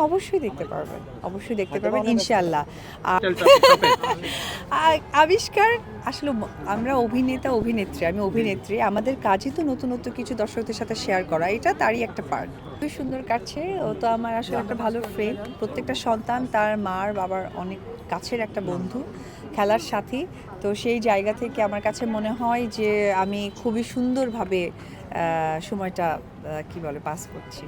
অবশ্যই দেখতে পারবেন, অবশ্যই দেখতে পারবেন ইনশাআল্লাহ। আবিষ্কার আসলে আমরা অভিনেতা অভিনেত্রী, আমি অভিনেত্রী, আমাদের কাজই তো নতুনত্ব কিছু দর্শকদের সাথে শেয়ার করা, এটা তারই একটা পার্ট। খুবই সুন্দর কাটছে, ও তো আমার আসলে একটা ভালো ফ্রেন্ড, প্রত্যেকটা সন্তান তার মার বাবার অনেক কাছের একটা বন্ধু, খেলার সাথী। তো সেই জায়গা থেকে আমার কাছে মনে হয় যে আমি খুবই সুন্দরভাবে সময়টা কি বলে পাস করছি।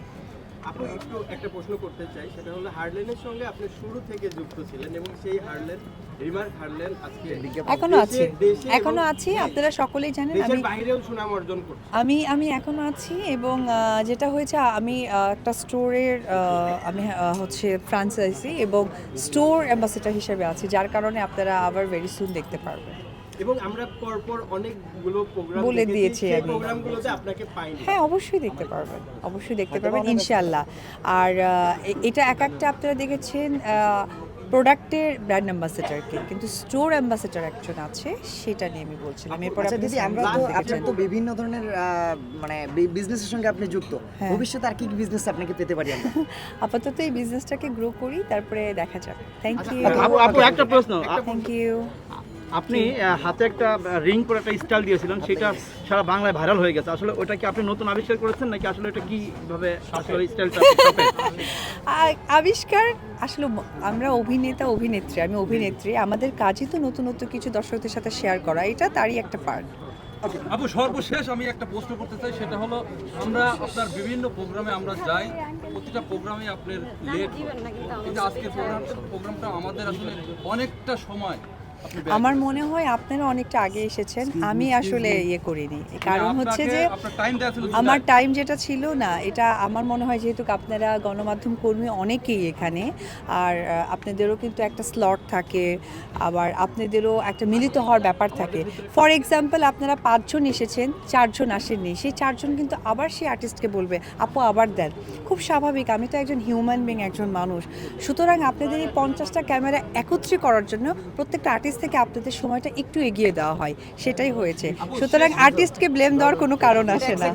আপু একটু একটা প্রশ্ন করতে চাই, সেটা হলো হার্লেনের সঙ্গে আপনি শুরু থেকে যুক্ত ছিলেন এবং সেই হার্লেন, রিমার্ক হার্লেন আজকে এখনো আছি, আপনারা সকলেই জানেন। দেশের বাইরেও সুনাম অর্জন করছে। আমি এখনো আছি এবং যেটা হয়েছে আমি একটা স্টোরের আমি হচ্ছে ফ্রাঞ্চাইজি এবং স্টোর অ্যাম্বাসেডর হিসেবে আছি, যার কারণে আপনারা আবার ভেরি সুন দেখতে পারবেন। এবং আমরা পরপর অনেকগুলো প্রোগ্রাম বলে দিয়েছি সেই আমি। প্রোগ্রামগুলোতে আপনাকে পাইনি। হ্যাঁ, অবশ্যই দেখতে পারবেন, অবশ্যই দেখতে পারবেন ইনশাআল্লাহ। আর এটা এক একটা আপনারা দেখেছেন প্রোডাক্টের ব্র্যান্ড অ্যাম্বাসেডরকে, কিন্তু স্টোর অ্যাম্বাসেডর একজন আছে, সেটা নিয়ে আমি বলছিলাম। এরপর আচ্ছা আপনি দিদি, আমরা তো আপনার তো বিভিন্ন ধরনের মানে বিজনেসের সঙ্গে আপনি যুক্ত, হ্যাঁ। ভবিষ্যতে আর কি কি বিজনেস আপনাকে পেতে পারি আমরা? আপাতত এই বিজনেসটাকে গ্রো করি, তারপরে দেখা যাবে। থ্যাংক ইউ, আপু একটা প্রশ্ন, থ্যাংক ইউ। আপনি হাতে একটা রিং করে একটা স্টাইল দিয়েছিলেন, সেটা সারা বাংলায় ভাইরাল হয়ে গেছে। আসলে ওটা কি আপনি নতুন আবিষ্কার করেছেন নাকি আসলে এটা কিভাবে আসলে স্টাইলটা? আবিষ্কার আসলে আমরা অভিনেতা অভিনেত্রী, আমি অভিনেত্রী, আমাদের কাজই তো নতুনত্ব কিছু দর্শকদের সাথে শেয়ার করা, এটা তারই একটা পার্ট। আপু সর্বশেষ আমি একটা প্রশ্ন করতে চাই, সেটা হলো আমরা আপনার বিভিন্ন প্রোগ্রামে আমরা যাই, প্রতিটা প্রোগ্রামে আপনার লেট, কিন্তু আজকের প্রোগ্রামটা আমাদের আসলে অনেকটা সময় আপনি ব্যয় আমার করেছেন। মনে হয় আপনারা অনেকটা আগে এসেছেন, আমি আসলে ইয়ে করিনি, কারণ হচ্ছে যে আপনার টাইম দেওয়া ছিল আমার টাইম যেটা ছিল না, এটা আমার মনে হয় যেহেতু আপনারা গণমাধ্যম কর্মী অনেকেই এখানে, আর আপনাদেরও কিন্তু একটা স্লট থাকে, আবার আপনাদেরও একটা মিলিত হওয়ার ব্যাপার থাকে। ফর এক্সাম্পল, আপনারা 5 জন এসেছেন, 4 জন আসেননি, সেই 4 জন কিন্তু আবার সেই আর্টিস্টকে বলবে আপু আবার দেন, খুব স্বাভাবিক, আমি তো একজন হিউম্যান বিং, একজন মানুষ। সুতরাং আপনাদের এই 50টা ক্যামেরা একত্রে করার জন্য প্রত্যেকটা আর্টিস্ট থেকে আপনাদের সময়টা একটু এগিয়ে দেওয়া হয়, সেটাই হয়েছে। সুতরাং আর্টিস্টকে ব্লেম দেওয়ার কোনো কারণ আসে না।